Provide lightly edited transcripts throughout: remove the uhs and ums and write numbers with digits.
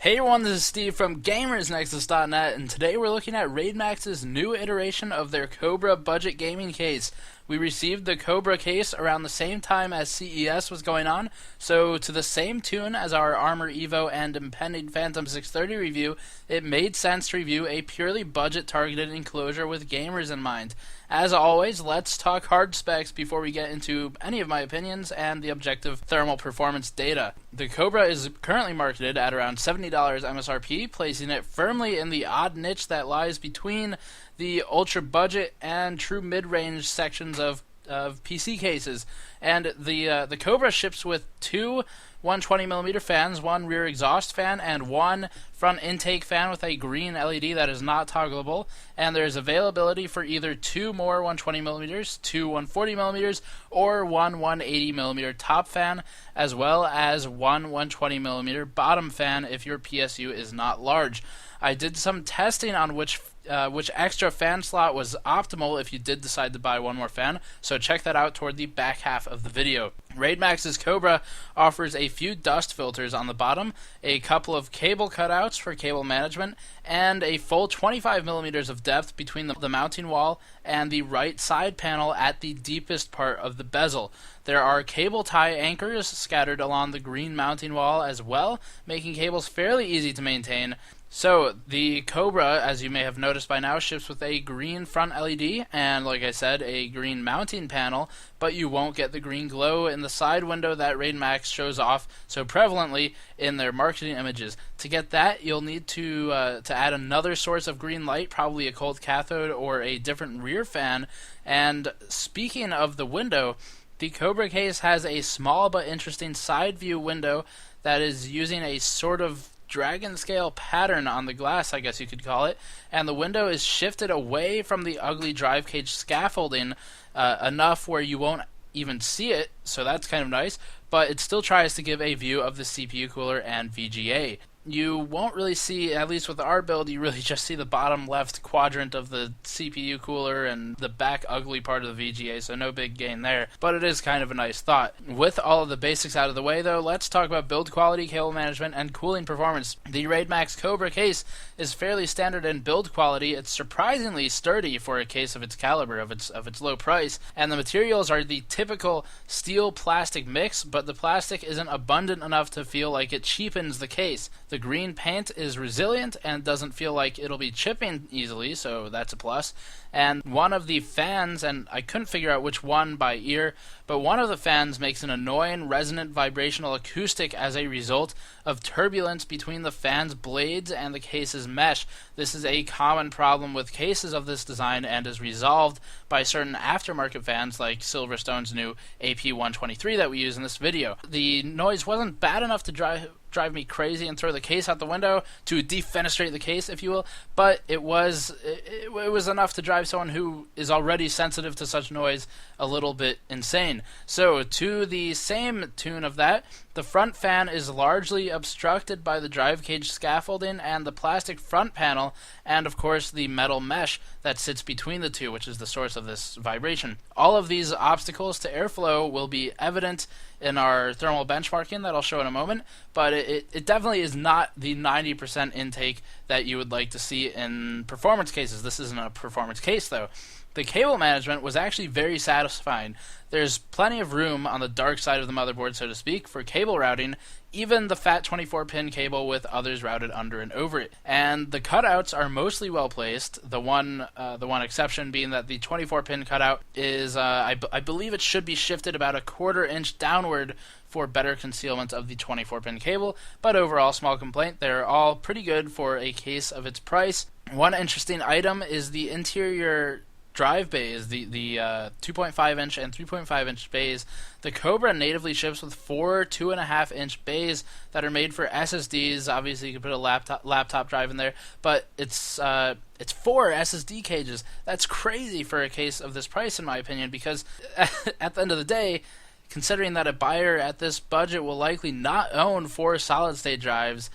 Hey everyone, this is Steve from GamersNexus.net, and today we're looking at RAIDMAX's new iteration of their Cobra budget gaming case. We received the Cobra case around the same time as CES was going on, so to the same tune as our Armor Evo and impending Phantom 630 review, it made sense to review a purely budget-targeted enclosure with gamers in mind. As always, let's talk hard specs before we get into any of my opinions and the objective thermal performance data. The Cobra is currently marketed at around $70 MSRP, placing it firmly in the odd niche that lies between the ultra budget and true mid-range sections of PC cases. And the Cobra ships with two 120mm fans, one rear exhaust fan, and one front intake fan with a green LED that is not toggleable. And there's availability for either two more 120mm, two 140mm, or one 180mm top fan, as well as one 120mm bottom fan if your PSU is not large. I did some testing on which extra fan slot was optimal if you did decide to buy one more fan, so check that out toward the back half of the video. RAIDMAX's Cobra offers a few dust filters on the bottom, a couple of cable cutouts for cable management, and a full 25mm of depth between the mounting wall and the right side panel at the deepest part of the bezel. There are cable tie anchors scattered along the green mounting wall as well, making cables fairly easy to maintain. So, the Cobra, as you may have noticed by now, ships with a green front LED and, like I said, a green mounting panel, but you won't get the green glow in the side window that RAIDMAX shows off so prevalently in their marketing images. To get that, you'll need to add another source of green light, probably a cold cathode or a different rear fan. And speaking of the window, the Cobra case has a small but interesting side view window that is using a sort of dragon scale pattern on the glass, I guess you could call it, and the window is shifted away from the ugly drive cage scaffolding enough where you won't even see it, so that's kind of nice, but it still tries to give a view of the CPU cooler and VGA. You won't really see, at least with our build, you really just see the bottom left quadrant of the CPU cooler and the back ugly part of the VGA, so no big gain there, but it is kind of a nice thought. With all of the basics out of the way though, let's talk about build quality, cable management, and cooling performance. The RAIDMAX Cobra case is fairly standard in build quality. It's surprisingly sturdy for a case of its caliber, of its low price, and the materials are the typical steel-plastic mix, but the plastic isn't abundant enough to feel like it cheapens the case. The green paint is resilient and doesn't feel like it'll be chipping easily, so that's a plus. And one of the fans, and I couldn't figure out which one by ear, but one of the fans makes an annoying resonant vibrational acoustic as a result of turbulence between the fan's blades and the case's mesh. This is a common problem with cases of this design and is resolved by certain aftermarket fans like Silverstone's new AP123 that we use in this video. The noise wasn't bad enough to drive me crazy and throw the case out the window, to defenestrate the case, if you will, but it was enough to drive someone who is already sensitive to such noise a little bit insane. So, to the same tune of that, the front fan is largely obstructed by the drive cage scaffolding and the plastic front panel, and of course the metal mesh that sits between the two, which is the source of this vibration. All of these obstacles to airflow will be evident in our thermal benchmarking that I'll show in a moment, but it definitely is not the 90% intake that you would like to see in performance cases. This isn't a performance case though. The cable management was actually very satisfying. There's plenty of room on the dark side of the motherboard, so to speak, for cable routing, even the fat 24-pin cable with others routed under and over it. And the cutouts are mostly well placed. The one exception being that the 24-pin cutout is, I believe it should be shifted about a 1/4 inch downward for better concealment of the 24-pin cable, but overall, small complaint. They're all pretty good for a case of its price. One interesting item is the interior drive bays, the 2.5-inch and 3.5-inch bays. The Cobra natively ships with 4 2.5-inch bays that are made for SSDs. Obviously, you can put a laptop drive in there, but it's 4 SSD cages. That's crazy for a case of this price, in my opinion, because at the end of the day, considering that a buyer at this budget will likely not own 4 solid-state drives,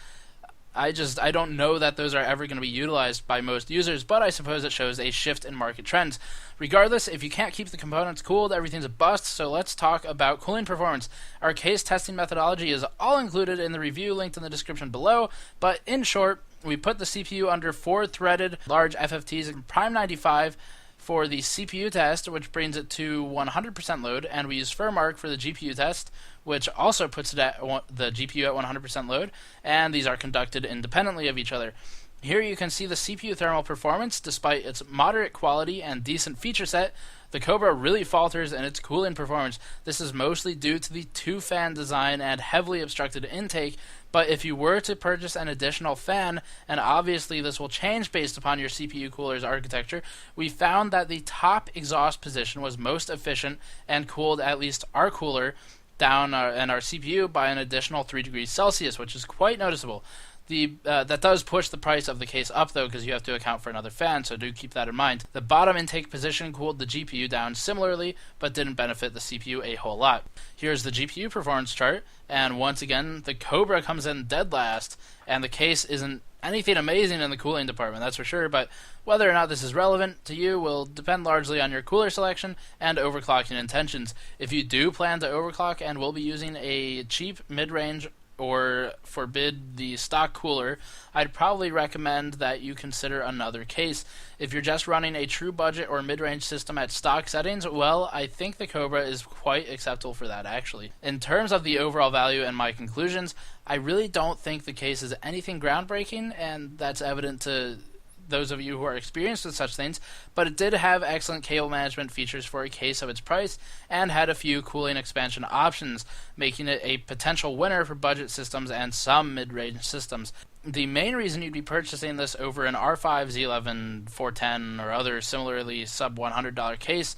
I don't know that those are ever going to be utilized by most users, but I suppose it shows a shift in market trends. Regardless, if you can't keep the components cooled, everything's a bust, so let's talk about cooling performance. Our case testing methodology is all included in the review linked in the description below, but in short, we put the CPU under 4-threaded large FFTs in Prime 95 for the CPU test, which brings it to 100% load, and we use FurMark for the GPU test, which also puts it at the GPU at 100% load, and these are conducted independently of each other. Here you can see the CPU thermal performance. Despite its moderate quality and decent feature set, the Cobra really falters in its cooling performance. This is mostly due to the 2-fan design and heavily obstructed intake, but if you were to purchase an additional fan, and obviously this will change based upon your CPU cooler's architecture, we found that the top exhaust position was most efficient and cooled at least our cooler down and our CPU by an additional 3 degrees Celsius, which is quite noticeable. That does push the price of the case up, though, because you have to account for another fan, so do keep that in mind. The bottom intake position cooled the GPU down similarly, but didn't benefit the CPU a whole lot. Here's the GPU performance chart, and once again, the Cobra comes in dead last, and the case isn't anything amazing in the cooling department, that's for sure, but whether or not this is relevant to you will depend largely on your cooler selection and overclocking intentions. If you do plan to overclock and will be using a cheap mid-range or forbid the stock cooler, I'd probably recommend that you consider another case. If you're just running a true budget or mid-range system at stock settings, well, I think the Cobra is quite acceptable for that, actually. In terms of the overall value and my conclusions, I really don't think the case is anything groundbreaking, and that's evident to those of you who are experienced with such things, but it did have excellent cable management features for a case of its price and had a few cooling expansion options, making it a potential winner for budget systems and some mid-range systems. The main reason you'd be purchasing this over an R5, Z11, 410, or other similarly sub-$100 case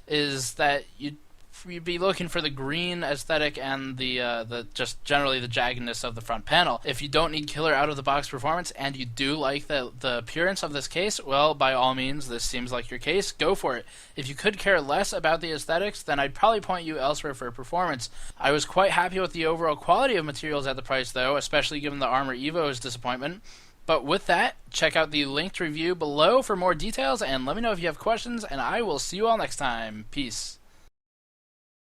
is that you'd be looking for the green aesthetic and the just generally the jaggedness of the front panel. If you don't need killer out-of-the-box performance and you do like the appearance of this case, well, by all means, this seems like your case. Go for it. If you could care less about the aesthetics, then I'd probably point you elsewhere for performance. I was quite happy with the overall quality of materials at the price, though, especially given the Armor Evo's disappointment. But with that, check out the linked review below for more details, and let me know if you have questions, and I will see you all next time. Peace.